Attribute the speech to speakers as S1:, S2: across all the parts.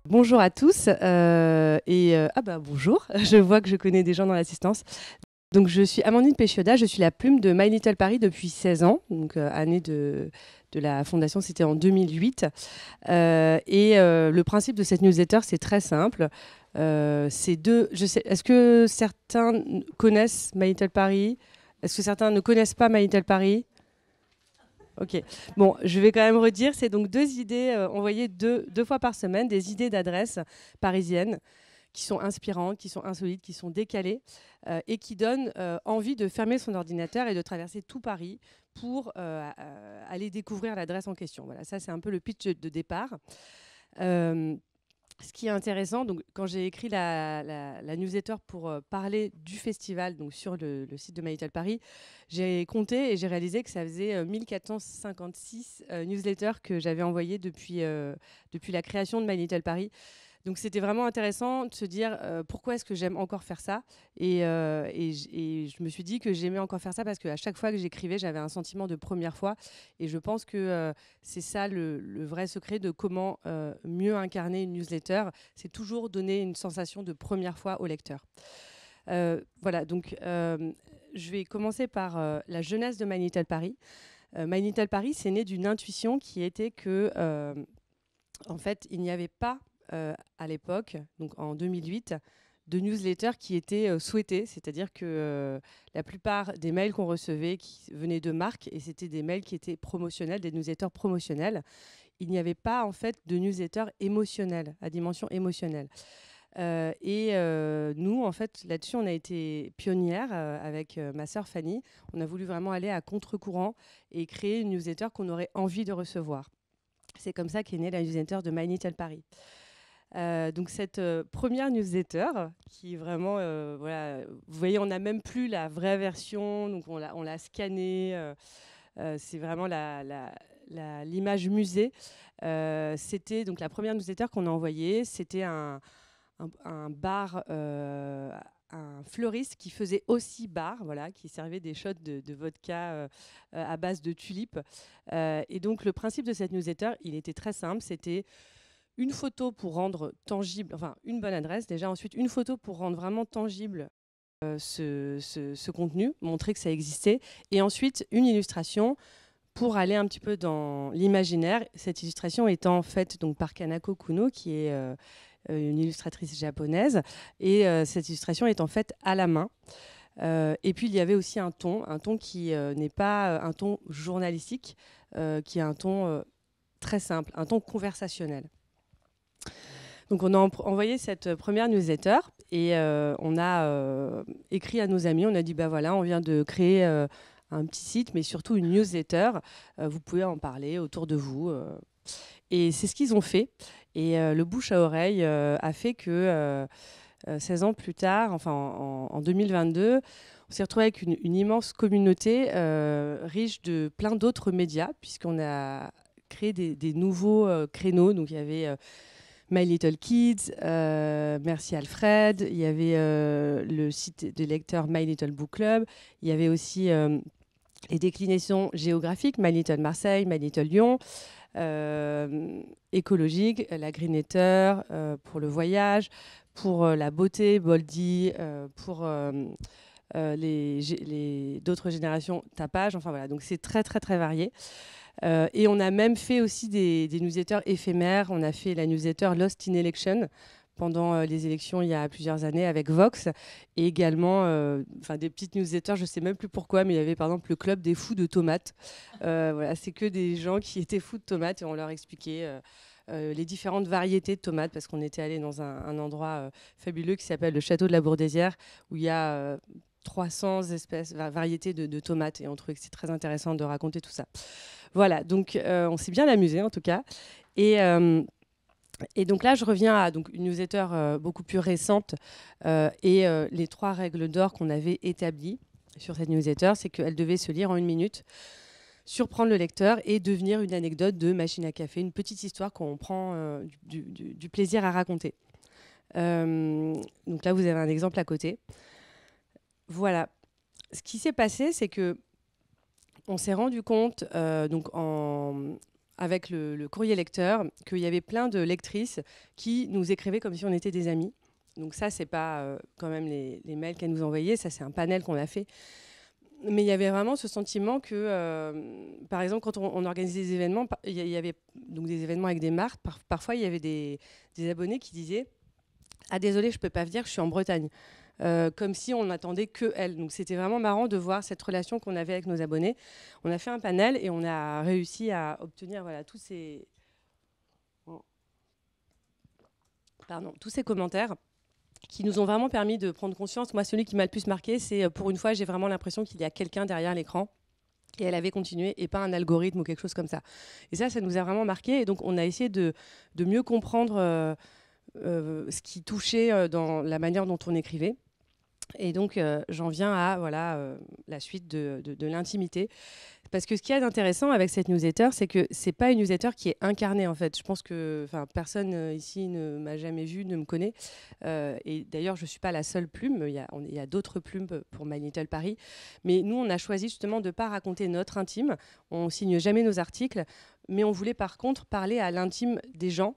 S1: Bonjour à tous bonjour, je vois que je connais des gens dans l'assistance. Donc je suis Amandine Péchioda, je suis la plume de My Little Paris depuis 16 ans, donc année de la fondation, c'était en 2008. Le principe de cette newsletter, c'est très simple. Est-ce que certains connaissent My Little Paris? Est-ce que certains ne connaissent pas My Little Paris? Ok. Bon, je vais quand même redire, c'est donc deux idées envoyées deux fois par semaine, des idées d'adresses parisiennes qui sont inspirantes, qui sont insolites, qui sont décalées et qui donnent envie de fermer son ordinateur et de traverser tout Paris pour aller découvrir l'adresse en question. Voilà, ça c'est un peu le pitch de départ. Ce qui est intéressant, donc, quand j'ai écrit la newsletter pour parler du festival donc sur le site de My Little Paris, j'ai compté et j'ai réalisé que ça faisait 1456 newsletters que j'avais envoyées depuis la création de My Little Paris. Donc c'était vraiment intéressant de se dire pourquoi est-ce que j'aime encore faire ça et je me suis dit que j'aimais encore faire ça parce qu'à chaque fois que j'écrivais, j'avais un sentiment de première fois. Et je pense que c'est ça le vrai secret de comment mieux incarner une newsletter. C'est toujours donner une sensation de première fois au lecteur. Voilà, donc je vais commencer par la jeunesse de My Little Paris. My Little Paris, c'est né d'une intuition qui était que, en fait, il n'y avait pas à l'époque, donc en 2008, de newsletters qui étaient souhaités, c'est-à-dire que la plupart des mails qu'on recevait qui venaient de marques et c'était des mails qui étaient promotionnels, des newsletters promotionnels. Il n'y avait pas en fait de newsletters émotionnels, à dimension émotionnelle. Nous, en fait, là-dessus, on a été pionnières avec ma sœur Fanny. On a voulu vraiment aller à contre-courant et créer une newsletter qu'on aurait envie de recevoir. C'est comme ça qu'est née la newsletter de My Little Paris. Donc cette première newsletter qui vraiment, voilà, vous voyez, on n'a même plus la vraie version, donc on l'a scannée. C'est vraiment l'image musée. C'était donc la première newsletter qu'on a envoyée. C'était un bar, un fleuriste qui faisait aussi bar, voilà, qui servait des shots de vodka à base de tulipes. Et donc le principe de cette newsletter, il était très simple. C'était une photo pour rendre tangible, enfin une bonne adresse déjà, ensuite une photo pour rendre vraiment tangible ce contenu, montrer que ça existait, et ensuite une illustration pour aller un petit peu dans l'imaginaire. Cette illustration étant faite donc par Kanako Kuno, qui est une illustratrice japonaise, et cette illustration étant faite à la main. Et puis il y avait aussi un ton qui n'est pas un ton journalistique, qui est un ton très simple, un ton conversationnel. Donc on a envoyé cette première newsletter et on a écrit à nos amis, on a dit bah voilà, on vient de créer un petit site mais surtout une newsletter, vous pouvez en parler autour de vous. Et c'est ce qu'ils ont fait et le bouche à oreille a fait que 16 ans plus tard, enfin en 2022, on s'est retrouvé avec une immense communauté riche de plein d'autres médias puisqu'on a créé des nouveaux créneaux. Donc il y avait My Little Kids, Merci Alfred, il y avait le site de lecteur My Little Book Club, il y avait aussi les déclinaisons géographiques, My Little Marseille, My Little Lyon, écologique, la Greenetter, pour le voyage, pour la beauté, Boldy, pour d'autres générations, Tapage, enfin voilà, donc c'est très très très varié. Et on a même fait aussi des newsletters éphémères. On a fait la newsletter Lost in Election pendant les élections il y a plusieurs années avec Vox. Et également des petites newsletters, je ne sais même plus pourquoi, mais il y avait par exemple le club des fous de tomates. Voilà, c'est que des gens qui étaient fous de tomates et on leur expliquait les différentes variétés de tomates parce qu'on était allé dans un endroit fabuleux qui s'appelle le château de la Bourdesière où il y a 300 espèces, variétés de tomates et on trouvait que c'est très intéressant de raconter tout ça. Voilà, donc on s'est bien amusé en tout cas. Et donc là, je reviens à donc, une newsletter beaucoup plus récente et les 3 règles d'or qu'on avait établies sur cette newsletter, c'est qu'elle devait se lire en 1 minute, surprendre le lecteur et devenir une anecdote de machine à café, une petite histoire qu'on prend du plaisir à raconter. Donc là, vous avez un exemple à côté. Voilà. Ce qui s'est passé, c'est que on s'est rendu compte, avec le courrier lecteur, qu'il y avait plein de lectrices qui nous écrivaient comme si on était des amis. Donc ça, c'est pas quand même les mails qu'elles nous envoyaient, ça c'est un panel qu'on a fait. Mais il y avait vraiment ce sentiment que, par exemple, quand on organisait des événements, il y avait donc des événements avec des marques, parfois il y avait des abonnés qui disaient « Ah désolé, je ne peux pas venir, je suis en Bretagne ». Comme si on n'attendait que elle. Donc c'était vraiment marrant de voir cette relation qu'on avait avec nos abonnés. On a fait un panel et on a réussi à obtenir tous ces commentaires qui nous ont vraiment permis de prendre conscience. Moi, celui qui m'a le plus marqué, c'est pour une fois, j'ai vraiment l'impression qu'il y a quelqu'un derrière l'écran. Et elle avait continué, et pas un algorithme ou quelque chose comme ça. Et ça nous a vraiment marqué. Et donc, on a essayé de mieux comprendre ce qui touchait dans la manière dont on écrivait. Et donc, j'en viens à la suite de l'intimité. Parce que ce qu'il y a d'intéressant avec cette newsletter, c'est que ce n'est pas une newsletter qui est incarnée, en fait. Je pense que personne ici ne m'a jamais vue, ne me connaît. Et d'ailleurs, je ne suis pas la seule plume. Il y a d'autres plumes pour My Little Paris. Mais nous, on a choisi justement de ne pas raconter notre intime. On ne signe jamais nos articles. Mais on voulait par contre parler à l'intime des gens,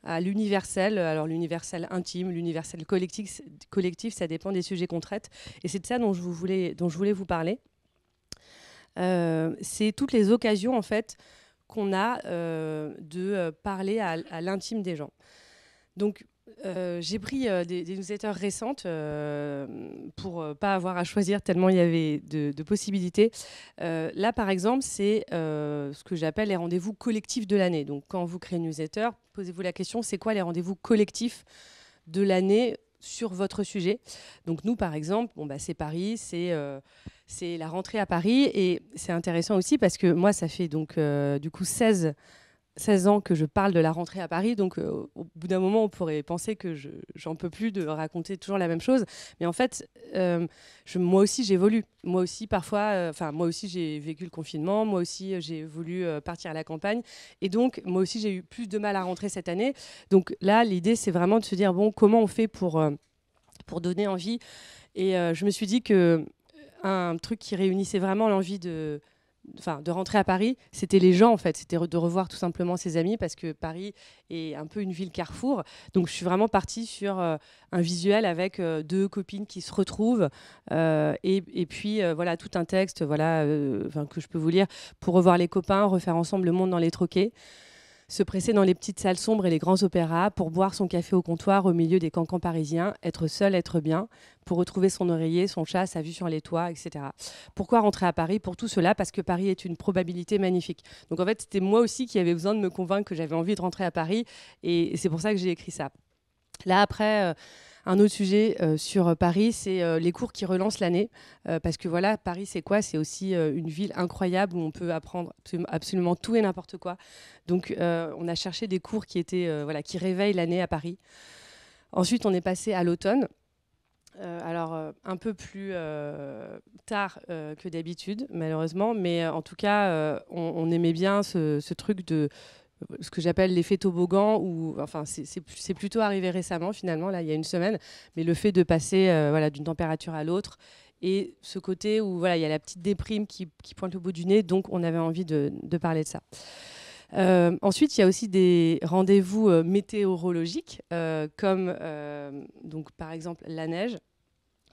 S1: à l'universel. Alors l'universel intime, l'universel collectif, ça dépend des sujets qu'on traite. Et c'est de ça dont je voulais vous parler. C'est toutes les occasions en fait qu'on a de parler à l'intime des gens. Donc j'ai pris des newsletters récentes pour pas avoir à choisir tellement il y avait de possibilités. Là par exemple c'est ce que j'appelle les rendez-vous collectifs de l'année. Donc quand vous créez une newsletter, posez-vous la question, c'est quoi les rendez-vous collectifs de l'année sur votre sujet? Donc nous par exemple, c'est Paris, c'est la rentrée à Paris, et c'est intéressant aussi parce que moi ça fait donc du coup 16 ans que je parle de la rentrée à Paris, donc au bout d'un moment on pourrait penser que j'en peux plus de raconter toujours la même chose, mais en fait moi aussi j'évolue, moi aussi parfois, moi aussi j'ai vécu le confinement, moi aussi j'ai voulu partir à la campagne, et donc moi aussi j'ai eu plus de mal à rentrer cette année. Donc là l'idée c'est vraiment de se dire comment on fait pour donner envie, et je me suis dit que un truc qui réunissait vraiment l'envie de rentrer à Paris, c'était les gens en fait, c'était de revoir tout simplement ses amis, parce que Paris est un peu une ville carrefour. Donc je suis vraiment partie sur un visuel avec deux copines qui se retrouvent et puis tout un texte que je peux vous lire: pour revoir les copains, refaire ensemble le monde dans les troquets, se presser dans les petites salles sombres et les grands opéras, pour boire son café au comptoir au milieu des cancans parisiens, être seul, être bien, pour retrouver son oreiller, son chat, sa vue sur les toits, etc. Pourquoi rentrer à Paris? Pour tout cela, parce que Paris est une probabilité magnifique. Donc en fait, c'était moi aussi qui avais besoin de me convaincre que j'avais envie de rentrer à Paris, et c'est pour ça que j'ai écrit ça. Là, après... un autre sujet sur Paris, c'est les cours qui relancent l'année. Parce que Paris, c'est quoi? C'est aussi une ville incroyable où on peut apprendre absolument tout et n'importe quoi. Donc, on a cherché des cours qui qui réveillent l'année à Paris. Ensuite, on est passé à l'automne. Un peu plus tard que d'habitude, malheureusement. Mais en tout cas, on aimait bien ce truc de... ce que j'appelle l'effet toboggan, c'est plutôt arrivé récemment finalement, là il y a une semaine, mais le fait de passer d'une température à l'autre, et ce côté où il y a la petite déprime qui pointe le bout du nez, donc on avait envie de parler de ça. Ensuite, il y a aussi des rendez-vous météorologiques, comme donc, par exemple la neige.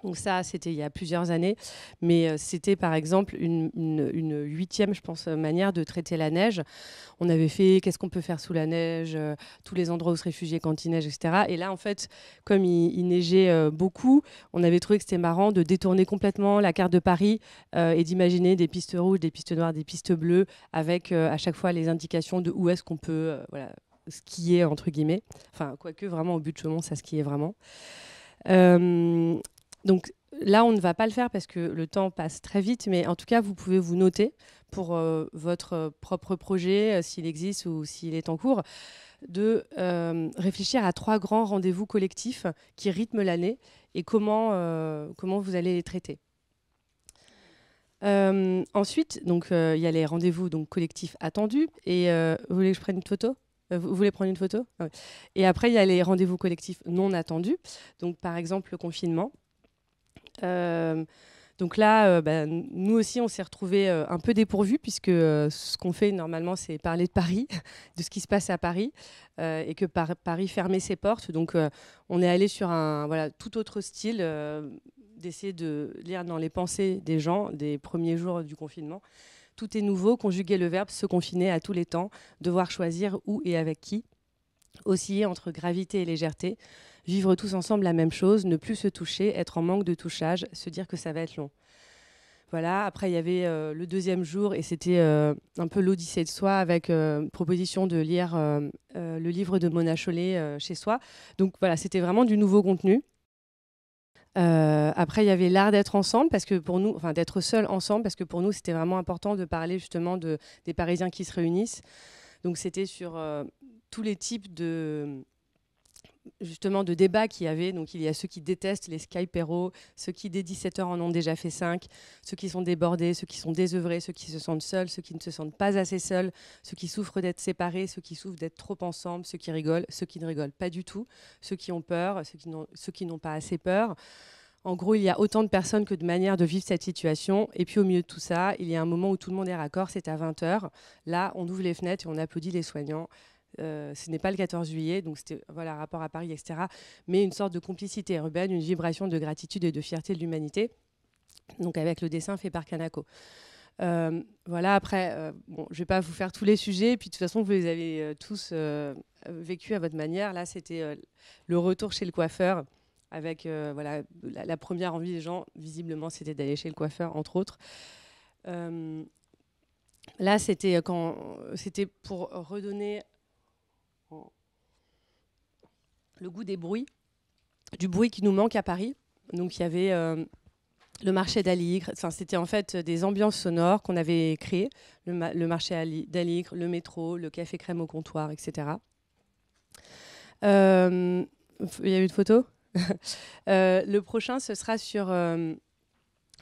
S1: Donc ça, c'était il y a plusieurs années, mais c'était par exemple une 8e, je pense, manière de traiter la neige. On avait fait qu'est-ce qu'on peut faire sous la neige, tous les endroits où se réfugier quand il neige, etc. Et là, en fait, comme il neigeait beaucoup, on avait trouvé que c'était marrant de détourner complètement la carte de Paris et d'imaginer des pistes rouges, des pistes noires, des pistes bleues, avec à chaque fois les indications de où est-ce qu'on peut skier, entre guillemets. Enfin, quoique vraiment au but de Chaumont, ça skiait vraiment. Donc là, on ne va pas le faire parce que le temps passe très vite, mais en tout cas, vous pouvez vous noter pour votre propre projet, s'il existe ou s'il est en cours, de réfléchir à 3 grands rendez-vous collectifs qui rythment l'année et comment vous allez les traiter. Ensuite, donc il y a les rendez-vous collectifs attendus, et vous voulez que je prenne une photo? Vous voulez prendre une photo? Ah oui. Et après, il y a les rendez-vous collectifs non attendus, donc par exemple le confinement. Donc là, nous aussi, on s'est retrouvés un peu dépourvus, puisque ce qu'on fait normalement, c'est parler de Paris, de ce qui se passe à Paris, et que Paris fermait ses portes. Donc on est allé sur un tout autre style, d'essayer de lire dans les pensées des gens des premiers jours du confinement. Tout est nouveau, conjuguer le verbe se confiner à tous les temps, devoir choisir où et avec qui, osciller entre gravité et légèreté, vivre tous ensemble la même chose, ne plus se toucher, être en manque de touchage, se dire que ça va être long. Voilà, après il y avait le deuxième jour et c'était un peu l'odyssée de soi avec proposition de lire le livre de Mona Chollet chez soi. Donc voilà, c'était vraiment du nouveau contenu. Après, il y avait l'art d'être ensemble, parce que pour nous, enfin d'être seul ensemble, parce que pour nous, c'était vraiment important de parler justement des Parisiens qui se réunissent. Donc c'était sur tous les types justement de débats qu'il y avait. Donc il y a ceux qui détestent les Skyperos, ceux qui dès 17h en ont déjà fait 5, ceux qui sont débordés, ceux qui sont désœuvrés, ceux qui se sentent seuls, ceux qui ne se sentent pas assez seuls, ceux qui souffrent d'être séparés, ceux qui souffrent d'être trop ensemble, ceux qui rigolent, ceux qui ne rigolent pas du tout, ceux qui ont peur, ceux qui n'ont pas assez peur. En gros, il y a autant de personnes que de manières de vivre cette situation. Et puis au milieu de tout ça, il y a un moment où tout le monde est raccord, c'est à 20h. Là, on ouvre les fenêtres et on applaudit les soignants. Ce n'est pas le 14 juillet, donc c'était rapport à Paris, etc. Mais une sorte de complicité urbaine, une vibration de gratitude et de fierté de l'humanité. Donc avec le dessin fait par Kanako. Après, je ne vais pas vous faire tous les sujets, et puis de toute façon, vous les avez tous vécus à votre manière. Là, c'était le retour chez le coiffeur, avec la première envie des gens, visiblement, c'était d'aller chez le coiffeur, entre autres. Là, c'était pour redonner le goût des bruits, du bruit qui nous manque à Paris. Donc il y avait le marché d'Aligre, c'était en fait des ambiances sonores qu'on avait créées, le marché d'Aligre, le métro, le café crème au comptoir, etc. Il y a eu une photo. Le prochain, ce sera sur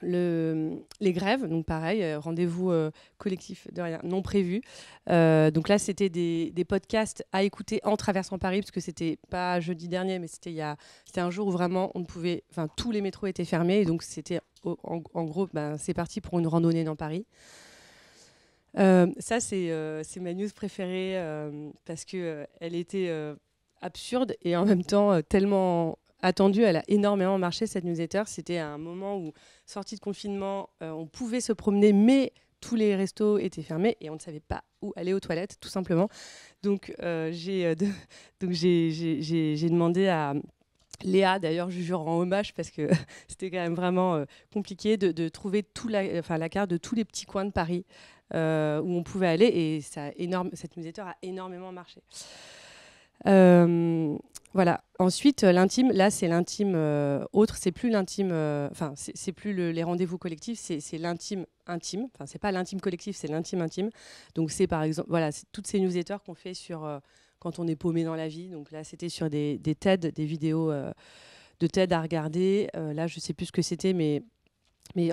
S1: les grèves, donc pareil, rendez-vous collectif de rien non prévu. Donc là, c'était des podcasts à écouter en traversant Paris, parce que c'était pas jeudi dernier, mais c'était un jour où vraiment on ne pouvait, tous les métros étaient fermés, et donc c'était en gros, c'est parti pour une randonnée dans Paris. Ça, c'est ma news préférée, parce que elle était absurde et en même temps tellement attendue. Elle a énormément marché, cette newsletter. C'était un moment où, sortie de confinement, on pouvait se promener, mais tous les restos étaient fermés et on ne savait pas où aller aux toilettes, tout simplement. Donc j'ai demandé à Léa, d'ailleurs, je lui rends hommage, parce que c'était quand même vraiment compliqué de trouver la carte de tous les petits coins de Paris où on pouvait aller, et cette newsletter a énormément marché. Voilà. Ensuite, l'intime, là, c'est l'intime autre. C'est plus l'intime. C'est plus les rendez-vous collectifs. C'est l'intime intime. Enfin, c'est pas l'intime collectif, c'est l'intime intime. Donc, c'est par exemple, c'est toutes ces newsletters qu'on fait sur quand on est paumé dans la vie. Donc là, c'était sur des TED, des vidéos de TED à regarder. Là, je sais plus ce que c'était, mais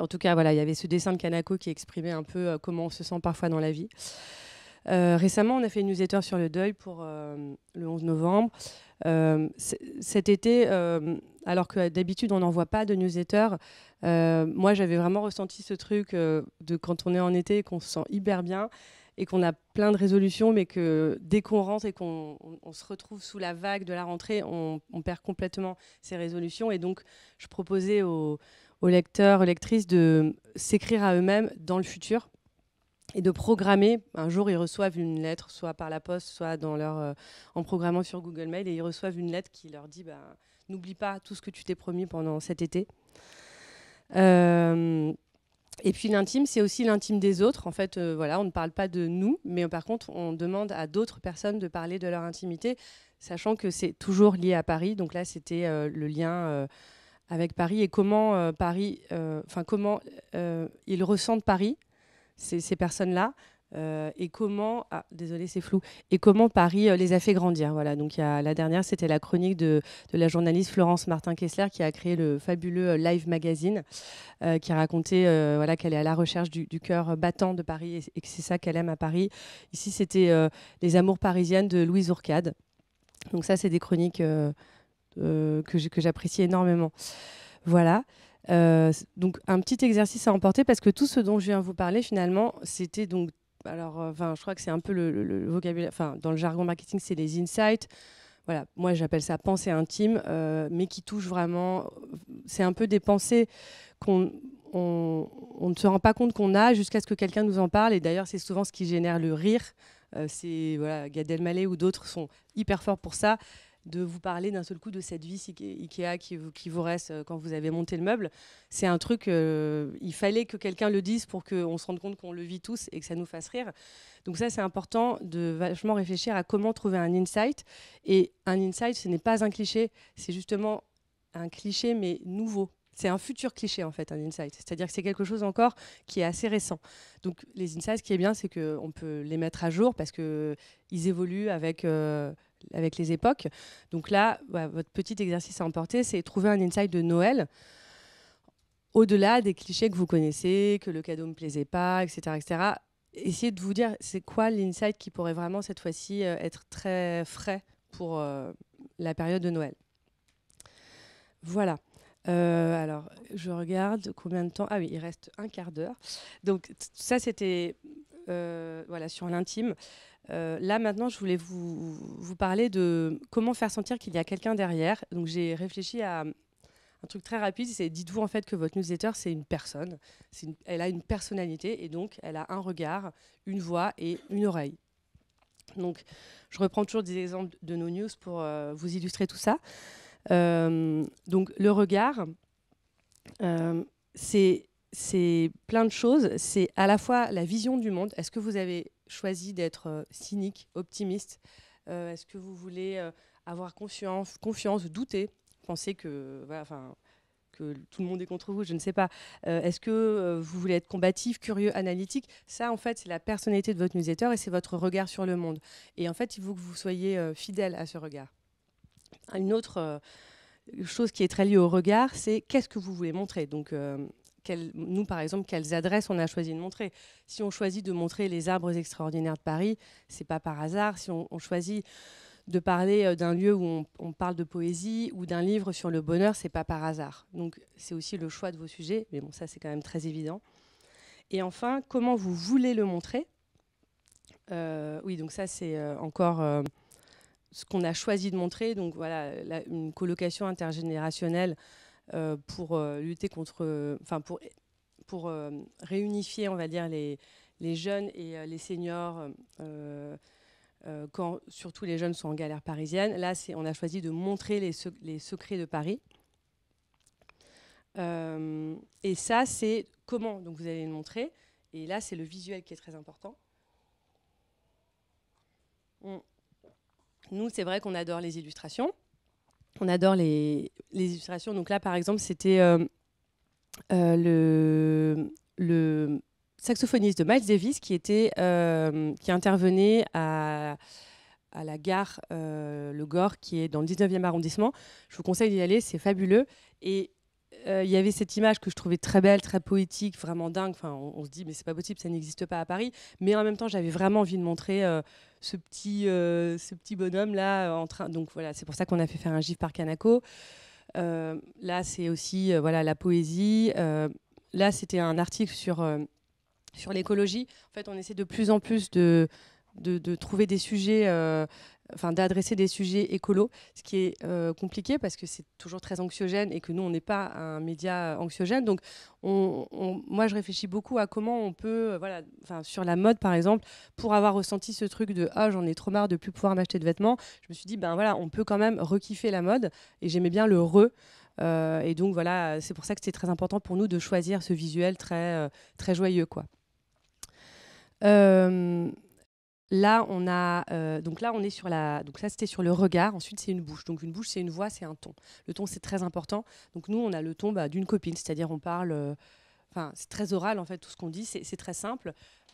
S1: en tout cas, il y avait ce dessin de Kanako qui exprimait un peu comment on se sent parfois dans la vie. Récemment, on a fait une newsletter sur le deuil pour le 11 novembre. Cet été, alors que d'habitude, on n'envoie pas de newsletter, moi, j'avais vraiment ressenti ce truc de quand on est en été et qu'on se sent hyper bien et qu'on a plein de résolutions, mais que dès qu'on rentre et qu'on se retrouve sous la vague de la rentrée, on perd complètement ces résolutions. Et donc, je proposais aux lecteurs, aux lectrices de s'écrire à eux-mêmes dans le futur, et de programmer. Un jour, ils reçoivent une lettre, soit par la poste, soit en programmant sur Google Mail, et ils reçoivent une lettre qui leur dit n'oublie pas tout ce que tu t'es promis pendant cet été. Et puis l'intime, c'est aussi l'intime des autres. En fait, on ne parle pas de nous, mais par contre, on demande à d'autres personnes de parler de leur intimité, sachant que c'est toujours lié à Paris. Donc là, c'était le lien avec Paris, et comment comment ils ressentent Paris, ces personnes-là, et comment, désolé, c'est flou, et comment Paris les a fait grandir. Voilà. Donc la dernière, c'était la chronique de la journaliste Florence Martin-Kessler, qui a créé le fabuleux Live Magazine, qui racontait qu'elle est à la recherche du cœur battant de Paris, et que c'est ça qu'elle aime à Paris. Ici, c'était Les Amours parisiennes de Louise Ourcade. Donc ça, c'est des chroniques que j'apprécie énormément. Voilà. Donc un petit exercice à emporter parce que tout ce dont je viens vous parler finalement, c'était donc, alors, je crois que c'est un peu le vocabulaire, enfin dans le jargon marketing, c'est les insights. Voilà, moi j'appelle ça pensée intime, mais qui touche vraiment. C'est un peu des pensées qu'on on ne se rend pas compte qu'on a jusqu'à ce que quelqu'un nous en parle. Et d'ailleurs, c'est souvent ce qui génère le rire. C'est voilà, Gad Elmaleh ou d'autres sont hyper forts pour ça, de vous parler d'un seul coup de cette vis Ikea qui vous reste quand vous avez monté le meuble. C'est un truc, il fallait que quelqu'un le dise pour qu'on se rende compte qu'on le vit tous et que ça nous fasse rire. Donc ça, c'est important de vachement réfléchir à comment trouver un insight. Et un insight, ce n'est pas un cliché, c'est justement un cliché mais nouveau. C'est un futur cliché en fait, un insight. C'est-à-dire que c'est quelque chose encore qui est assez récent. Donc les insights, ce qui est bien, c'est qu'on peut les mettre à jour parce qu'ils évoluent avec les époques. Donc là, votre petit exercice à emporter, c'est trouver un insight de Noël au-delà des clichés que vous connaissez, que le cadeau ne me plaisait pas, etc., etc. Essayez de vous dire, c'est quoi l'insight qui pourrait vraiment cette fois-ci être très frais pour la période de Noël. Voilà. Alors, je regarde combien de temps. Ah oui, il reste un quart d'heure. Donc, ça, c'était voilà, sur l'intime. Là, maintenant, je voulais vous parler de comment faire sentir qu'il y a quelqu'un derrière. Donc, j'ai réfléchi à un truc très rapide. C'est dites-vous en fait que votre newsletter, c'est une personne. Elle a une personnalité et donc, elle a un regard, une voix et une oreille. Donc, je reprends toujours des exemples de nos news pour vous illustrer tout ça. Donc le regard, c'est plein de choses. C'est à la fois la vision du monde. Est-ce que vous avez choisi d'être cynique, optimiste? Est-ce que vous voulez avoir confiance, douter, penser que, voilà, que tout le monde est contre vous, je ne sais pas. Est-ce que vous voulez être combatif, curieux, analytique? Ça, en fait, c'est la personnalité de votre newsletter et c'est votre regard sur le monde. Et en fait, il faut que vous soyez fidèle à ce regard. Une autre chose qui est très liée au regard, c'est qu'est-ce que vous voulez montrer. Donc, nous, par exemple, quelles adresses on a choisi de montrer. Si on choisit de montrer les arbres extraordinaires de Paris, c'est pas par hasard. Si on choisit de parler d'un lieu où on parle de poésie ou d'un livre sur le bonheur, c'est pas par hasard. Donc, c'est aussi le choix de vos sujets. Mais bon, ça, c'est quand même très évident. Et enfin, comment vous voulez le montrer. Oui, donc ça, c'est encore ce qu'on a choisi de montrer. Donc voilà, une colocation intergénérationnelle pour lutter contre, enfin pour réunifier, on va dire, les jeunes et les seniors, quand surtout les jeunes sont en galère parisienne. Là, on a choisi de montrer les secrets de Paris. Et ça, c'est comment donc vous allez le montrer. Et là, c'est le visuel qui est très important. Nous, c'est vrai qu'on adore les illustrations. On adore les illustrations. Donc là, par exemple, c'était le saxophoniste de Miles Davis qui intervenait à la gare Le Gore, qui est dans le 19e arrondissement. Je vous conseille d'y aller, c'est fabuleux. Et il y avait cette image que je trouvais très belle, très poétique, vraiment dingue. Enfin, on se dit, mais c'est pas possible, ça n'existe pas à Paris. Mais en même temps, j'avais vraiment envie de montrer ce petit bonhomme-là en train. Donc voilà, c'est pour ça qu'on a fait faire un gif par Kanako. Là, c'est aussi voilà, la poésie. Là, c'était un article sur l'écologie. En fait, on essaie de plus en plus de trouver des sujets, d'adresser des sujets écolos, ce qui est compliqué parce que c'est toujours très anxiogène et que nous, on n'est pas un média anxiogène. Donc, moi, je réfléchis beaucoup à comment on peut, sur la mode, par exemple, pour avoir ressenti ce truc de « Ah, j'en ai trop marre de plus pouvoir m'acheter de vêtements », je me suis dit, on peut quand même rekiffer la mode et j'aimais bien le re. Et donc, voilà, c'est pour ça que c'était très important pour nous de choisir ce visuel très, très joyeux, quoi. Là, on est sur donc ça, c'était sur le regard. Ensuite, c'est une bouche. Donc, une bouche, c'est une voix, c'est un ton. Le ton, c'est très important. Donc, nous, on a le ton d'une copine, c'est-à-dire on parle. C'est très oral, en fait, tout ce qu'on dit. C'est très simple.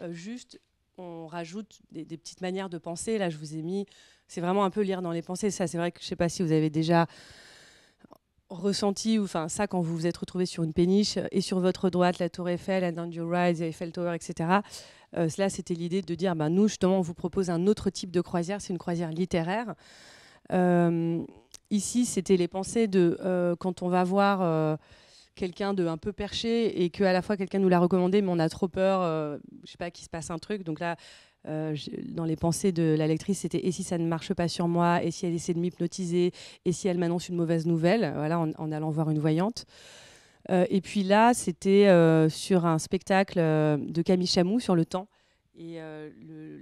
S1: Juste, on rajoute des petites manières de penser. Là, je vous ai mis. C'est vraiment un peu lire dans les pensées. Ça, c'est vrai que je ne sais pas si vous avez déjà ressenti, ça, quand vous vous êtes retrouvé sur une péniche et sur votre droite, la Tour Eiffel, and on your right, the Eiffel Tower, etc. Là, c'était l'idée de dire, nous, justement, on vous propose un autre type de croisière, c'est une croisière littéraire. Ici, c'était les pensées de quand on va voir quelqu'un de un peu perché et qu'à la fois quelqu'un nous l'a recommandé, mais on a trop peur, je sais pas, qu'il se passe un truc. Donc là, dans les pensées de la lectrice, c'était et si ça ne marche pas sur moi, et si elle essaie de m'hypnotiser, et si elle m'annonce une mauvaise nouvelle, voilà, en allant voir une voyante. Et puis là, c'était sur un spectacle de Camille Chamou sur le temps. Et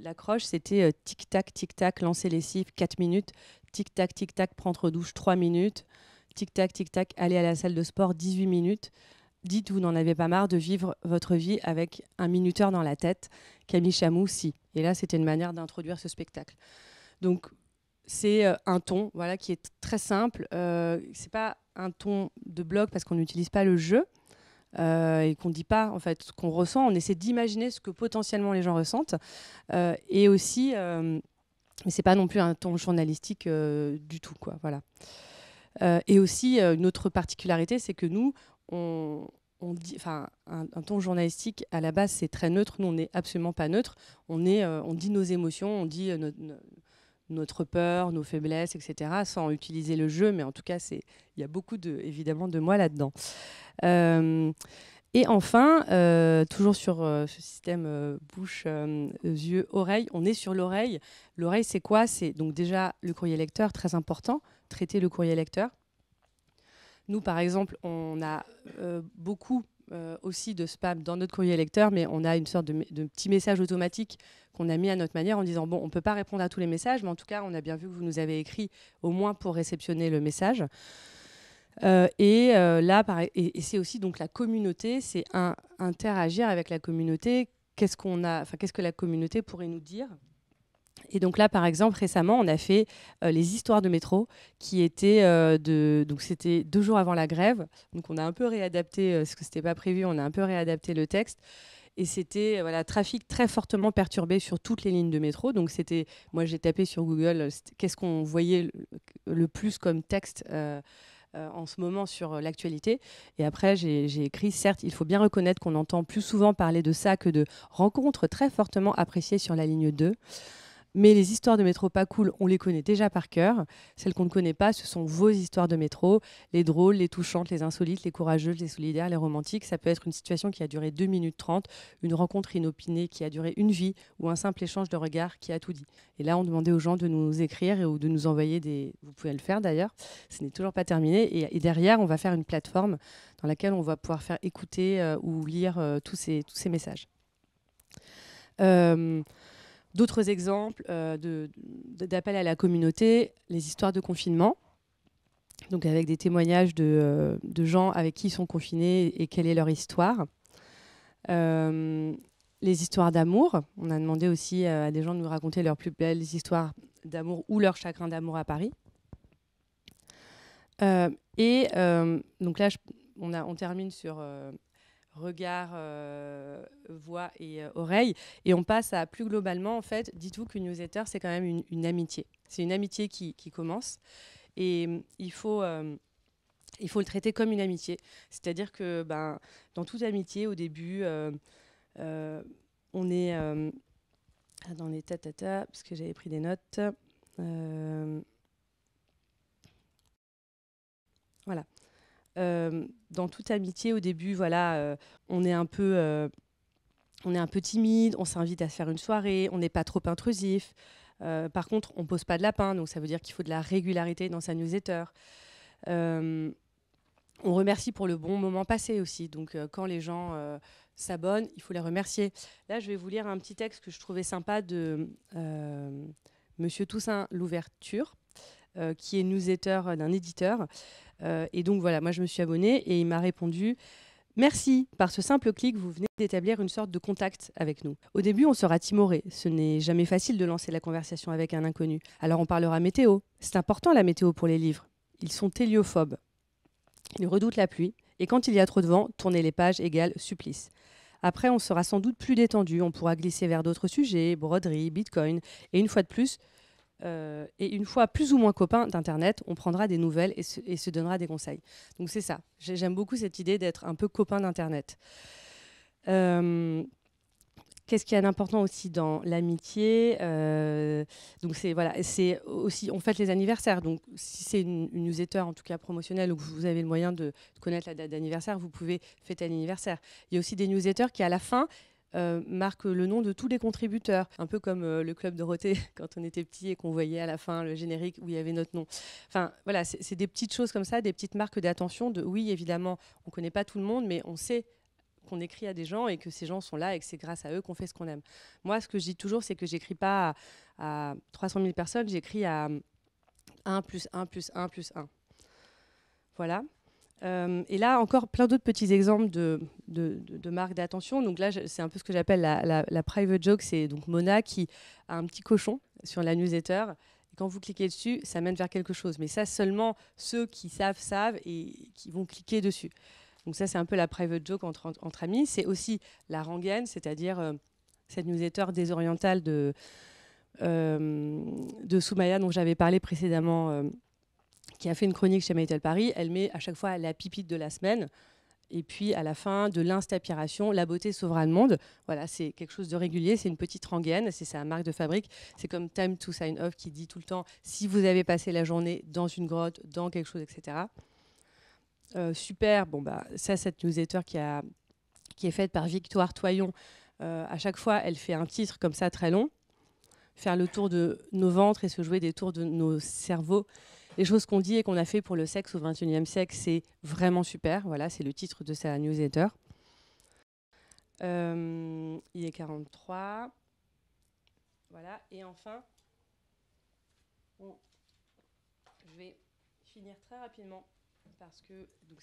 S1: l'accroche, c'était tic-tac, lancer les lessive, 4 minutes. Tic-tac, prendre douche, 3 minutes. Tic-tac, aller à la salle de sport, 18 minutes. Dites, vous n'en avez pas marre de vivre votre vie avec un minuteur dans la tête. Camille Chamou, si. Et là, c'était une manière d'introduire ce spectacle. Donc, c'est un ton voilà, qui est très simple. C'est pas un ton de blog parce qu'on n'utilise pas le jeu et qu'on ne dit pas en fait, ce qu'on ressent. On essaie d'imaginer ce que potentiellement les gens ressentent. Et aussi, mais c'est pas non plus un ton journalistique du tout. Quoi, voilà. Et aussi, une autre particularité, c'est que nous, on dit, un ton journalistique, à la base, c'est très neutre. Nous, on n'est absolument pas neutre. On dit nos émotions, on dit notre peur, nos faiblesses, etc., sans utiliser le jeu. Mais en tout cas, il y a beaucoup, évidemment, de moi là-dedans. Et enfin, toujours sur ce système bouche, yeux, oreille, on est sur l'oreille. L'oreille, c'est quoi? C'est donc déjà le courrier lecteur, très important, traiter le courrier lecteur. Nous, par exemple, on a beaucoup aussi de spam dans notre courrier lecteur, mais on a une sorte de petit message automatique qu'on a mis à notre manière en disant, bon, on ne peut pas répondre à tous les messages, mais en tout cas, on a bien vu que vous nous avez écrit au moins pour réceptionner le message. Là, et c'est aussi donc la communauté, c'est interagir avec la communauté. Qu'est-ce que la communauté pourrait nous dire? Et donc là, par exemple, récemment, on a fait les histoires de métro, qui étaient donc c'était 2 jours avant la grève. Donc on a un peu réadapté, parce que c'était pas prévu, on a un peu réadapté le texte. Et c'était trafic très fortement perturbé sur toutes les lignes de métro. Donc c'était, moi j'ai tapé sur Google, qu'est-ce qu'on voyait le plus comme texte en ce moment sur l'actualité. Et après, j'ai écrit, certes, il faut bien reconnaître qu'on entend plus souvent parler de ça que de rencontres très fortement appréciées sur la ligne 2. Mais les histoires de métro pas cool, on les connaît déjà par cœur. Celles qu'on ne connaît pas, ce sont vos histoires de métro. Les drôles, les touchantes, les insolites, les courageuses, les solidaires, les romantiques. Ça peut être une situation qui a duré 2 minutes 30, une rencontre inopinée qui a duré une vie ou un simple échange de regards qui a tout dit. Et là, on demandait aux gens de nous écrire ou de nous envoyer des... Vous pouvez le faire d'ailleurs, ce n'est toujours pas terminé. Et derrière, on va faire une plateforme dans laquelle on va pouvoir faire écouter ou lire tous ces messages. D'autres exemples d'appel à la communauté, les histoires de confinement, donc avec des témoignages de gens avec qui ils sont confinés et quelle est leur histoire. Les histoires d'amour, on a demandé aussi à des gens de nous raconter leurs plus belles histoires d'amour ou leur chagrin d'amour à Paris. Donc là, on termine sur... regard, voix et oreille. Et on passe à plus globalement, en fait, dites-vous qu'une newsletter, c'est quand même une amitié. C'est une amitié qui commence. Et il faut le traiter comme une amitié. C'est-à-dire que dans toute amitié, au début, on est... attendez, parce que j'avais pris des notes. Voilà. Dans toute amitié, au début, on est un peu timide, on s'invite à se faire une soirée, on n'est pas trop intrusif. Par contre, on pose pas de lapin, donc ça veut dire qu'il faut de la régularité dans sa newsletter. On remercie pour le bon moment passé aussi. Donc, quand les gens s'abonnent, il faut les remercier. Là, je vais vous lire un petit texte que je trouvais sympa de Monsieur Toussaint Louverture, qui est newsletter d'un éditeur. Et donc voilà, moi je me suis abonnée et il m'a répondu « Merci, par ce simple clic, vous venez d'établir une sorte de contact avec nous. Au début, on sera timoré. Ce n'est jamais facile de lancer la conversation avec un inconnu. Alors on parlera météo. C'est important la météo pour les livres. Ils sont héliophobes. Ils redoutent la pluie. Et quand il y a trop de vent, tourner les pages égale supplice. Après, on sera sans doute plus détendu. On pourra glisser vers d'autres sujets, broderie, bitcoin. Et une fois plus ou moins copain d'Internet, on prendra des nouvelles et se donnera des conseils. Donc c'est ça. J'aime beaucoup cette idée d'être un peu copain d'Internet. Qu'est-ce qu'il y a d'important aussi dans l'amitié? Donc c'est aussi, on fête les anniversaires. Donc si c'est une newsletter en tout cas promotionnelle ou que vous avez le moyen de connaître la date d'anniversaire, vous pouvez fêter l'anniversaire. Il y a aussi des newsletters qui à la fin marquent le nom de tous les contributeurs, un peu comme le Club Dorothée quand on était petit et qu'on voyait à la fin le générique où il y avait notre nom. Enfin voilà, c'est des petites choses comme ça, des petites marques d'attention. Oui, évidemment, on ne connaît pas tout le monde, mais on sait qu'on écrit à des gens et que ces gens sont là et que c'est grâce à eux qu'on fait ce qu'on aime. Moi, ce que je dis toujours, c'est que j'écris pas à 300 000 personnes, j'écris à 1 plus 1 plus 1 plus 1. Voilà. Et là, encore plein d'autres petits exemples de marques d'attention. Donc là, c'est un peu ce que j'appelle la private joke. C'est donc Mona qui a un petit cochon sur la newsletter. Et quand vous cliquez dessus, ça mène vers quelque chose. Mais ça, seulement ceux qui savent et qui vont cliquer dessus. Donc ça, c'est un peu la private joke entre amis. C'est aussi la rengaine, c'est-à-dire cette newsletter désorientale de Soumaya dont j'avais parlé précédemment, qui a fait une chronique chez Maïtel Paris. Elle met à chaque fois la pipite de la semaine. Et puis à la fin de l'inspiration, la beauté sauvera le monde. Voilà, c'est quelque chose de régulier, c'est une petite rengaine, c'est sa marque de fabrique. C'est comme Time to Sign Off qui dit tout le temps, si vous avez passé la journée dans une grotte, dans quelque chose, etc. Super, bon bah ça, cette newsletter qui est faite par Victoire Toyon, à chaque fois elle fait un titre comme ça très long, faire le tour de nos ventres et se jouer des tours de nos cerveaux. Les choses qu'on dit et qu'on a fait pour le sexe au XXIe siècle, c'est vraiment super. Voilà, c'est le titre de sa newsletter. Il est 43. Voilà, et enfin, je vais finir très rapidement. Parce que donc,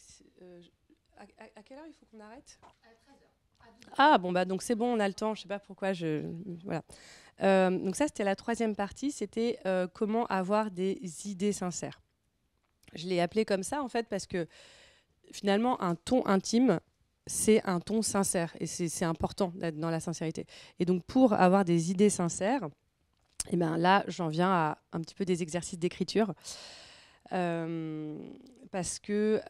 S1: à quelle heure il faut qu'on arrête? À 13h. Ah bon bah donc c'est bon, on a le temps. Je sais pas pourquoi voilà. Donc ça c'était la troisième partie, c'était comment avoir des idées sincères. Je l'ai appelé comme ça en fait parce que finalement un ton intime c'est un ton sincère et c'est important d'être dans la sincérité. Et donc pour avoir des idées sincères, et ben là j'en viens à un petit peu des exercices d'écriture. Parce que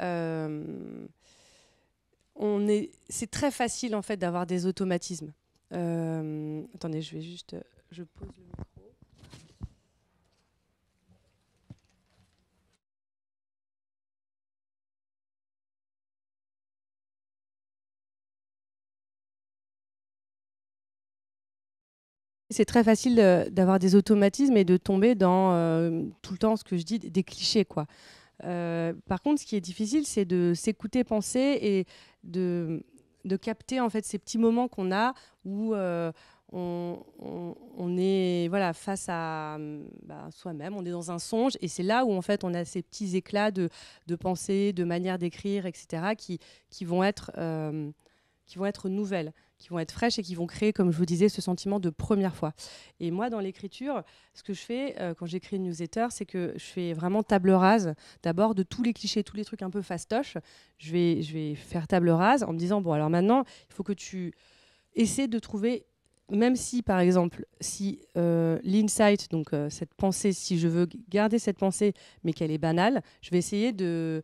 S1: c'est très facile en fait d'avoir des automatismes. Attendez, je pose le micro. C'est très facile d'avoir des automatismes et de tomber dans tout le temps ce que je dis, des clichés, quoi. Par contre, ce qui est difficile, c'est de s'écouter penser et de capter en fait ces petits moments qu'on a où on est voilà, face à soi-même, on est dans un songe et c'est là où en fait on a ces petits éclats de pensée, de manière d'écrire, etc. qui vont être nouvelles, qui vont être fraîches et qui vont créer, comme je vous disais, ce sentiment de première fois. Et moi, dans l'écriture, ce que je fais quand j'écris une newsletter, c'est que je fais vraiment table rase, d'abord de tous les clichés, tous les trucs un peu fastoches. Je vais faire table rase en me disant, bon, alors maintenant, il faut que tu essaies de trouver, même si, par exemple, si l'insight, donc cette pensée, si je veux garder cette pensée, mais qu'elle est banale, je vais essayer de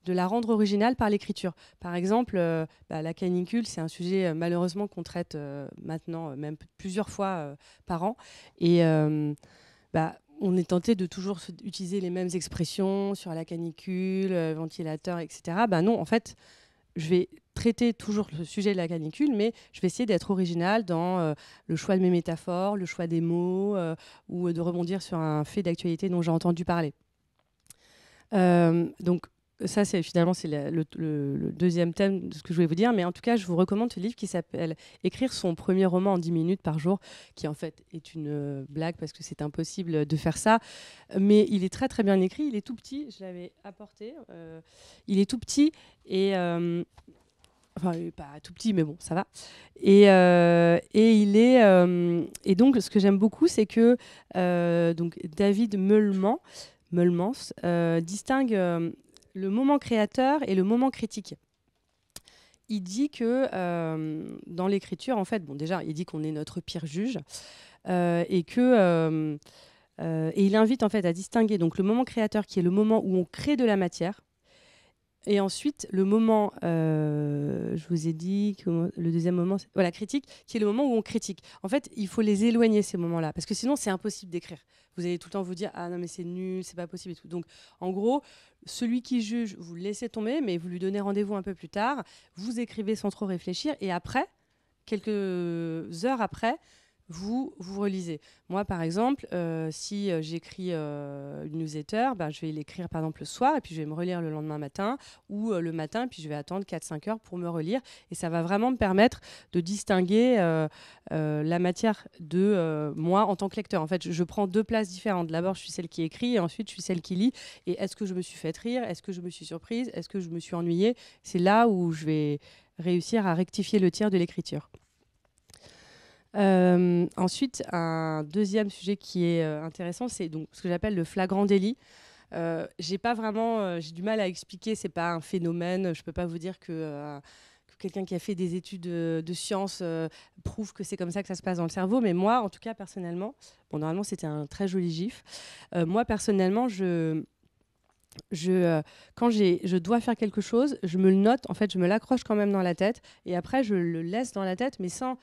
S1: la rendre originale par l'écriture. Par exemple, la canicule, c'est un sujet malheureusement qu'on traite maintenant, même plusieurs fois par an. Et on est tenté de toujours utiliser les mêmes expressions sur la canicule, ventilateur, etc. Non, en fait, je vais traiter toujours le sujet de la canicule, mais je vais essayer d'être originale dans le choix de mes métaphores, le choix des mots, ou de rebondir sur un fait d'actualité dont j'ai entendu parler. Donc, ça, c'est le deuxième thème de ce que je voulais vous dire. Mais en tout cas, je vous recommande ce livre qui s'appelle « Écrire son premier roman en 10 minutes par jour », qui en fait est une blague parce que c'est impossible de faire ça. Mais il est très, très bien écrit. Il est tout petit. Je l'avais apporté. Il est tout petit et... enfin, il n'est pas tout petit, mais bon, ça va. Et il est... et donc, ce que j'aime beaucoup, c'est que donc, David Meulemans distingue le moment créateur et le moment critique. Il dit que dans l'écriture, en fait, bon, déjà, il dit qu'on est notre pire juge et et il invite en fait à distinguer donc le moment créateur qui est le moment où on crée de la matière, et le moment critique qui est le moment où on critique. Et il dit que le moment créateur, c'est le moment où on crée de la matière, et le moment critique, c'est le moment où on critique. Et il dit que le moment créateur, c'est le moment où on crée de la matière, et le moment critique, c'est le moment où on critique. Et il invite en fait à distinguer donc le moment créateur qui est le moment où on crée de la matière Et ensuite, le moment, je vous ai dit que le deuxième moment, c'est voilà, critique, qui est le moment où on critique. En fait, il faut les éloigner, ces moments-là, parce que sinon, c'est impossible d'écrire. Vous allez tout le temps vous dire « Ah non, mais c'est nul, c'est pas possible. » et tout. Donc, en gros, celui qui juge, vous le laissez tomber, mais vous lui donnez rendez-vous un peu plus tard. Vous écrivez sans trop réfléchir. Et après, quelques heures après, vous relisez. Moi, par exemple, si j'écris une newsletter, je vais l'écrire par exemple le soir et puis je vais me relire le lendemain matin ou le matin, puis je vais attendre 4-5 heures pour me relire. Et ça va vraiment me permettre de distinguer la matière de moi en tant que lecteur. En fait, je prends deux places différentes. D'abord, je suis celle qui écrit et ensuite, je suis celle qui lit. Et est-ce que je me suis fait rire? Est-ce que je me suis surprise? Est-ce que je me suis ennuyée? C'est là où je vais réussir à rectifier le tir de l'écriture. Ensuite, un deuxième sujet qui est intéressant, c'est donc ce que j'appelle le flagrant délit. J'ai du mal à expliquer, c'est pas un phénomène. Je peux pas vous dire que quelqu'un qui a fait des études de sciences prouve que c'est comme ça que ça se passe dans le cerveau. Mais moi, en tout cas, personnellement, bon, normalement, c'était un très joli gif. Moi, personnellement, quand je dois faire quelque chose, je me le note. En fait, je me l'accroche quand même dans la tête. Et après, je le laisse dans la tête, mais sans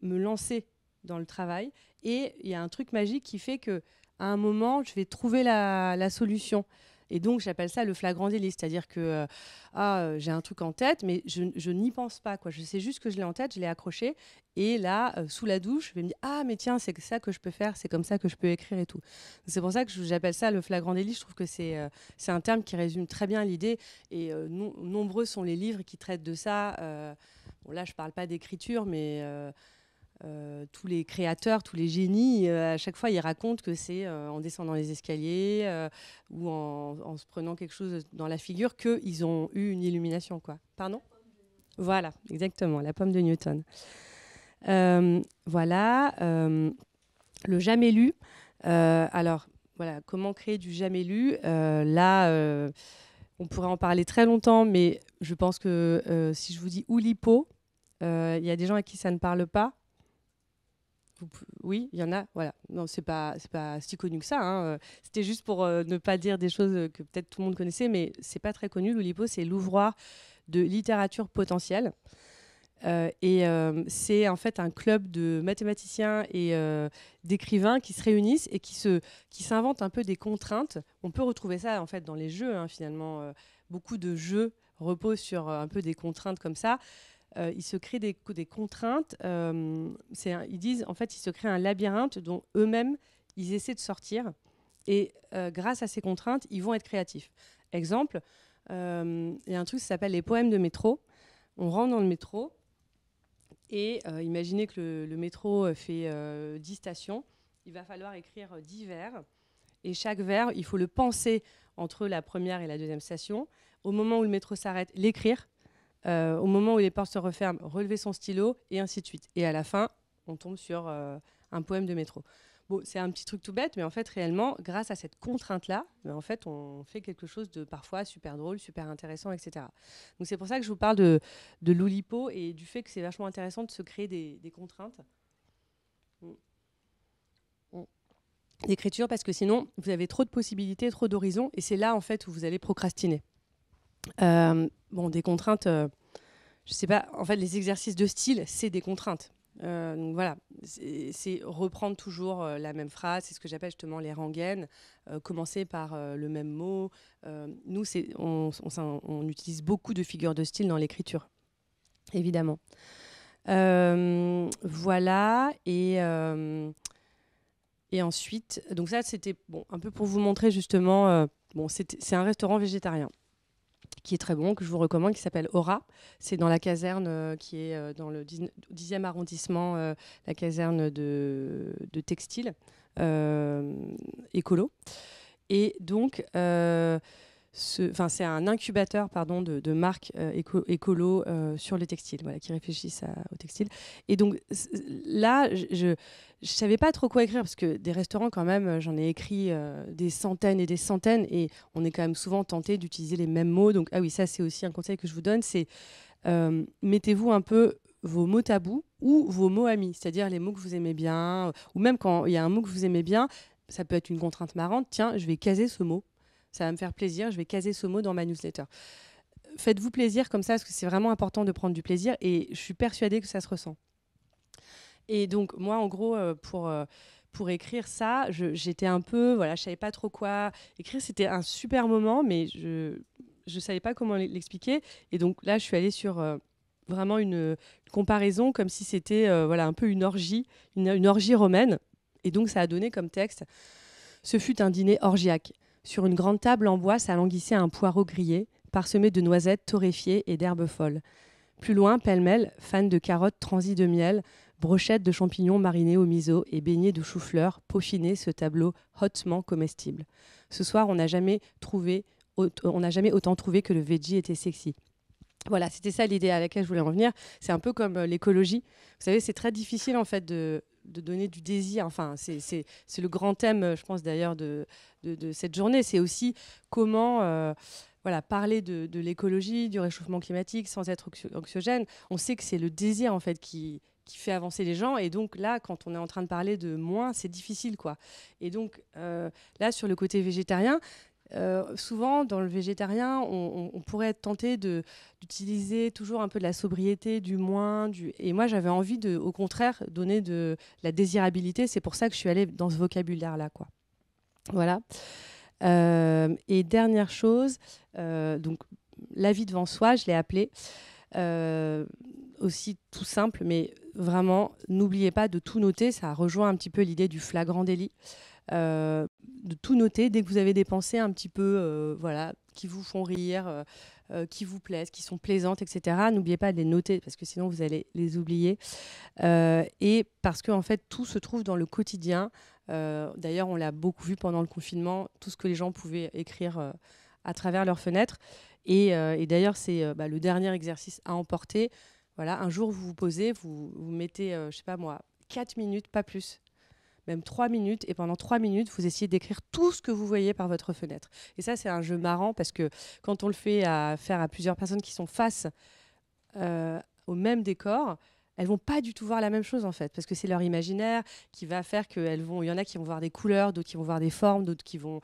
S1: me lancer dans le travail. Et il y a un truc magique qui fait qu'à un moment, je vais trouver la solution. Et donc, j'appelle ça le flagrant délit. C'est-à-dire que j'ai un truc en tête, mais je n'y pense pas, quoi. Je sais juste que je l'ai en tête, je l'ai accroché. Et là, sous la douche, je vais me dire « Ah, mais tiens, c'est ça que je peux faire, c'est comme ça que je peux écrire et tout. » C'est pour ça que j'appelle ça le flagrant délit. Je trouve que c'est un terme qui résume très bien l'idée. Et nombreux sont les livres qui traitent de ça. Bon, là, je ne parle pas d'écriture, mais tous les créateurs, tous les génies, à chaque fois, ils racontent que c'est en descendant les escaliers ou en se prenant quelque chose dans la figure qu'ils ont eu une illumination, quoi. Pardon ? Voilà, exactement, la pomme de Newton. Voilà, le jamais lu. Alors, voilà, comment créer du jamais lu ? Là, on pourrait en parler très longtemps, mais je pense que si je vous dis Oulipo, il y a des gens à qui ça ne parle pas. Oui, il y en a. Voilà. Non, c'est pas si connu que ça. Hein. C'était juste pour ne pas dire des choses que peut-être tout le monde connaissait, mais c'est pas très connu. L'Oulipo, c'est l'ouvroir de littérature potentielle. C'est en fait un club de mathématiciens et d'écrivains qui se réunissent et qui s'inventent un peu des contraintes. On peut retrouver ça en fait dans les jeux, hein, finalement. Beaucoup de jeux reposent sur un peu des contraintes comme ça. Ils se créent des contraintes. Ils disent, en fait, ils se créent un labyrinthe dont eux-mêmes, ils essaient de sortir. Et grâce à ces contraintes, ils vont être créatifs. Exemple, il y a un truc qui s'appelle les poèmes de métro. On rentre dans le métro et imaginez que le métro fait 10 stations. Il va falloir écrire 10 vers. Et chaque vers, il faut le penser entre la première et la deuxième station. Au moment où le métro s'arrête, l'écrire. Au moment où les portes se referment, relever son stylo, et ainsi de suite. Et à la fin, on tombe sur un poème de métro. Bon, c'est un petit truc tout bête, mais en fait, réellement, grâce à cette contrainte-là, en fait, on fait quelque chose de parfois super drôle, super intéressant, etc. Donc c'est pour ça que je vous parle de l'Oulipo et du fait que c'est vachement intéressant de se créer des contraintes d'écriture, parce que sinon, vous avez trop de possibilités, trop d'horizons, et c'est là, en fait, où vous allez procrastiner. Des contraintes, je sais pas, en fait, les exercices de style, c'est des contraintes. Donc voilà, c'est reprendre toujours la même phrase, c'est ce que j'appelle justement les rengaines, commencer par le même mot. Nous, on utilise beaucoup de figures de style dans l'écriture, évidemment. Voilà, et ensuite, donc ça, c'était un peu pour vous montrer justement, c'est un restaurant végétarien qui est très bon, que je vous recommande, qui s'appelle Aura. C'est dans la caserne qui est dans le 10e arrondissement, la caserne de textile écolo. Et donc, c'est un incubateur de marques écolo sur le textile, voilà, qui réfléchissent au textile. Et donc là, je ne savais pas trop quoi écrire, parce que des restaurants, quand même, j'en ai écrit des centaines et des centaines, et on est quand même souvent tenté d'utiliser les mêmes mots. Donc, ah oui, ça, c'est aussi un conseil que je vous donne, c'est mettez-vous un peu vos mots tabous ou vos mots amis, c'est-à-dire les mots que vous aimez bien, ou même quand il y a un mot que vous aimez bien, ça peut être une contrainte marrante. Tiens, je vais caser ce mot. Ça va me faire plaisir, je vais caser ce mot dans ma newsletter. faites-vous plaisir comme ça, parce que c'est vraiment important de prendre du plaisir, et je suis persuadée que ça se ressent. Et donc, moi, en gros, pour écrire ça, j'étais un peu, voilà, je savais pas trop quoi écrire. C'était un super moment, mais je savais pas comment l'expliquer. Et donc là, je suis allée sur vraiment une comparaison, comme si c'était voilà, un peu une orgie romaine. Et donc, ça a donné comme texte: ce fut un dîner orgiaque. Sur une grande table en bois s'alanguissait un poireau grillé, parsemé de noisettes torréfiées et d'herbes folles. Plus loin, pêle-mêle, fans de carottes transies de miel, brochettes de champignons marinés au miso et beignets de chou-fleur peaufinaient ce tableau hautement comestible. Ce soir, on n'a jamais autant trouvé que le veggie était sexy. Voilà, c'était ça l'idée à laquelle je voulais en venir. C'est un peu comme l'écologie. Vous savez, c'est très difficile en fait de donner du désir. Enfin, c'est le grand thème, je pense d'ailleurs, de cette journée. C'est aussi comment voilà, parler de l'écologie, du réchauffement climatique sans être anxiogène. On sait que c'est le désir en fait qui fait avancer les gens. Et donc là, quand on est en train de parler de moins, c'est difficile, quoi. Et donc là, sur le côté végétarien, souvent, dans le végétarien, on pourrait être tenté d'utiliser toujours un peu de la sobriété, du moins. Et moi, j'avais envie, au contraire, donner de la désirabilité. C'est pour ça que je suis allée dans ce vocabulaire-là, quoi. Voilà. Et dernière chose, donc la vie devant soi, je l'ai appelée. Aussi tout simple, mais vraiment, n'oubliez pas de tout noter. Ça rejoint un petit peu l'idée du flagrant délit. De tout noter dès que vous avez des pensées un petit peu voilà, qui vous font rire, qui vous plaisent, qui sont plaisantes, etc. N'oubliez pas de les noter parce que sinon vous allez les oublier. Et parce que en fait, tout se trouve dans le quotidien. D'ailleurs, on l'a beaucoup vu pendant le confinement, tout ce que les gens pouvaient écrire à travers leurs fenêtres. Et d'ailleurs, c'est le dernier exercice à emporter. Voilà, un jour, vous vous posez, vous mettez, je sais pas moi, 4 minutes, pas plus, même 3 minutes, et pendant 3 minutes, vous essayez d'écrire tout ce que vous voyez par votre fenêtre. Et ça, c'est un jeu marrant parce que quand on le fait faire à plusieurs personnes qui sont face au même décor, elles vont pas du tout voir la même chose en fait, parce que c'est leur imaginaire qui va faire qu'elles vont. Il y en a qui vont voir des couleurs, d'autres qui vont voir des formes, d'autres qui vont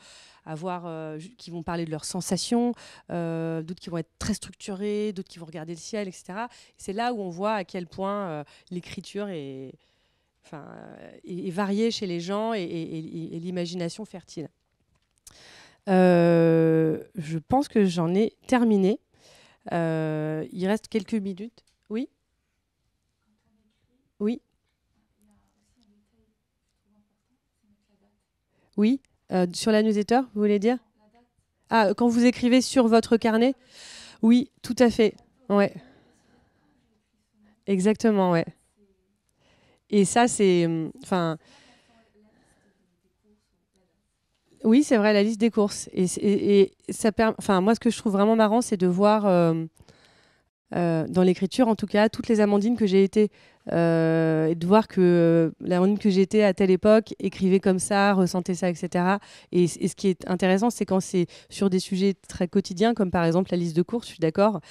S1: qui vont parler de leurs sensations, d'autres qui vont être très structurés, d'autres qui vont regarder le ciel, etc. C'est là où on voit à quel point l'écriture est variée chez les gens et l'imagination fertile. Je pense que j'en ai terminé. Il reste quelques minutes. Oui. Oui. Oui. Sur la newsletter, vous voulez dire? Ah, quand vous écrivez sur votre carnet? Oui, tout à fait. Ouais. Exactement, ouais. Et ça, c'est, enfin, oui, c'est vrai, la liste des courses. Et ça enfin, moi, ce que je trouve vraiment marrant, c'est de voir dans l'écriture, en tout cas, toutes les Amandines que j'ai été, et de voir que l'Amandine que j'étais à telle époque écrivait comme ça, ressentait ça, etc. Et ce qui est intéressant, c'est quand c'est sur des sujets très quotidiens, comme par exemple la liste de courses, je suis d'accord,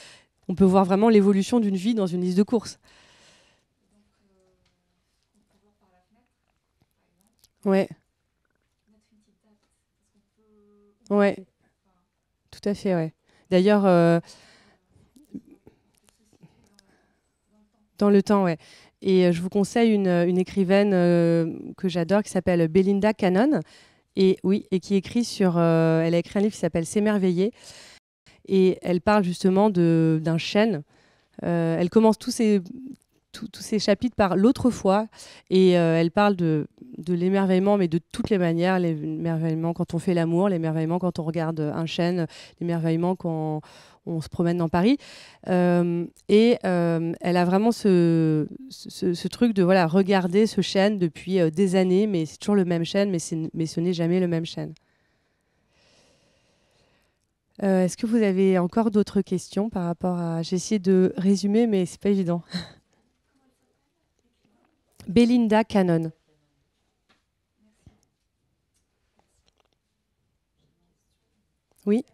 S1: on peut voir vraiment l'évolution d'une vie dans une liste de courses. Ouais, ouais, tout à fait, ouais. D'ailleurs, dans le temps, ouais. Et je vous conseille une écrivaine que j'adore qui s'appelle Belinda Cannon. Et oui, et qui écrit elle a écrit un livre qui s'appelle S'émerveiller. Et elle parle justement d'un chêne. Elle commence tous ces chapitres par l'autre fois. Et elle parle de l'émerveillement, mais de toutes les manières. L'émerveillement quand on fait l'amour, l'émerveillement quand on regarde un chêne, l'émerveillement quand on se promène dans Paris. Elle a vraiment ce truc de voilà, regarder ce chêne depuis des années, mais c'est toujours le même chêne, mais ce n'est jamais le même chêne. Est-ce que vous avez encore d'autres questions par rapport à... J'ai essayé de résumer, mais c'est pas évident. Belinda Cannon. Oui.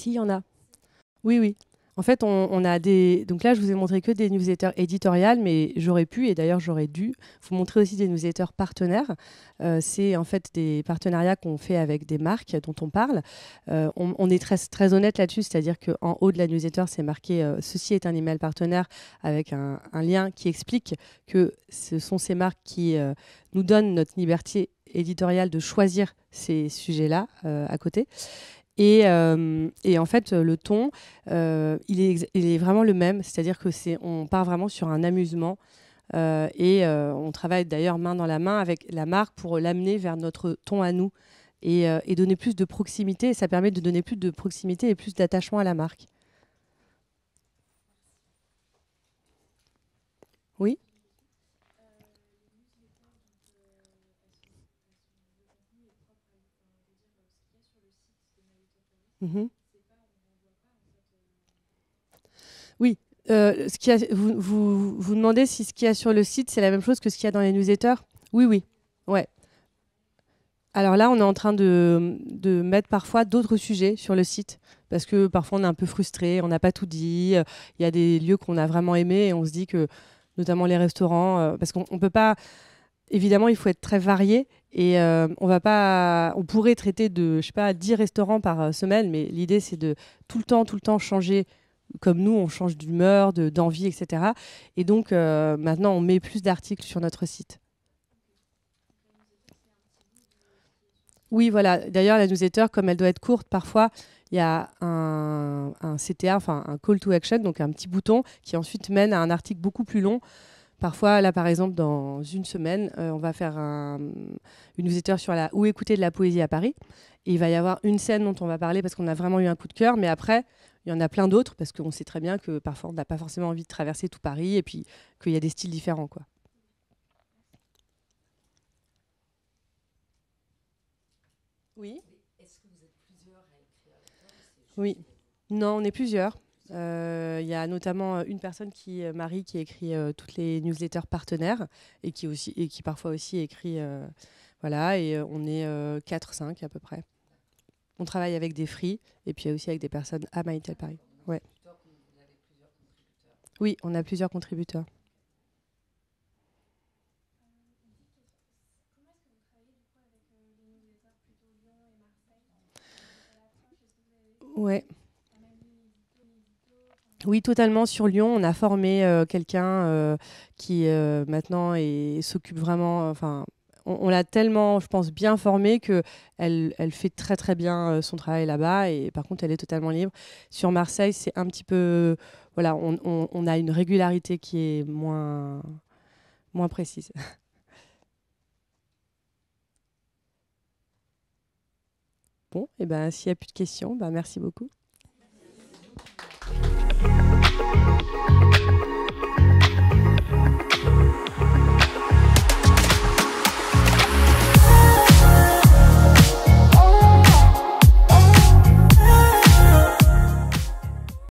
S1: Si, il y en a. Oui, oui. En fait, on a des. Donc là, je vous ai montré que des newsletters éditoriales, mais j'aurais pu, et d'ailleurs j'aurais dû, vous montrer aussi des newsletters partenaires. C'est en fait des partenariats qu'on fait avec des marques dont on parle. On est très, très honnête là-dessus, c'est-à-dire qu'en haut de la newsletter, c'est marqué ceci est un email partenaire avec un lien qui explique que ce sont ces marques qui nous donnent notre liberté éditoriale de choisir ces sujets-là à côté. Et en fait, le ton, il est vraiment le même, c'est-à-dire que on part vraiment sur un amusement on travaille d'ailleurs main dans la main avec la marque pour l'amener vers notre ton à nous et donner plus de proximité. Ça permet de donner plus de proximité et plus d'attachement à la marque. Oui. Mhm. Oui. Vous demandez si ce qu'il y a sur le site, c'est la même chose que ce qu'il y a dans les newsletters? Oui, oui. Ouais. Alors là, on est en train de mettre parfois d'autres sujets sur le site parce que parfois on est un peu frustré, on n'a pas tout dit. Il y a des lieux qu'on a vraiment aimés et on se dit que, notamment les restaurants, parce qu'on peut pas. Évidemment, il faut être très varié et on va pas. On pourrait traiter de, je sais pas, 10 restaurants par semaine, mais l'idée c'est de tout le temps changer. Comme nous, on change d'humeur, d'envie, etc. Et donc maintenant, on met plus d'articles sur notre site. Oui, voilà. D'ailleurs, la newsletter, comme elle doit être courte, parfois, il y a un CTA, enfin un call to action, donc un petit bouton qui ensuite mène à un article beaucoup plus long. Parfois, là, par exemple, dans une semaine, on va faire une newsletter sur où écouter de la poésie à Paris. Et il va y avoir une scène dont on va parler parce qu'on a vraiment eu un coup de cœur, mais après, il y en a plein d'autres parce qu'on sait très bien que parfois, on n'a pas forcément envie de traverser tout Paris et puis qu'il y a des styles différents, quoi. Oui. Oui. Non, on est plusieurs. Il y a notamment une personne Marie, qui écrit toutes les newsletters partenaires et qui parfois aussi écrit. Voilà, et on est 4-5 à peu près. On travaille avec des free et puis aussi avec des personnes à Maïtel Paris. Ouais. Oui, on a plusieurs contributeurs. Ouais. Oui, totalement. Sur Lyon, on a formé quelqu'un qui maintenant s'occupe vraiment. Enfin, on l'a tellement, je pense, bien formée que elle fait très très bien son travail là-bas. Et par contre, elle est totalement libre. Sur Marseille, c'est un petit peu, voilà, on a une régularité qui est moins précise. Bon, et ben s'il n'y a plus de questions, ben merci beaucoup.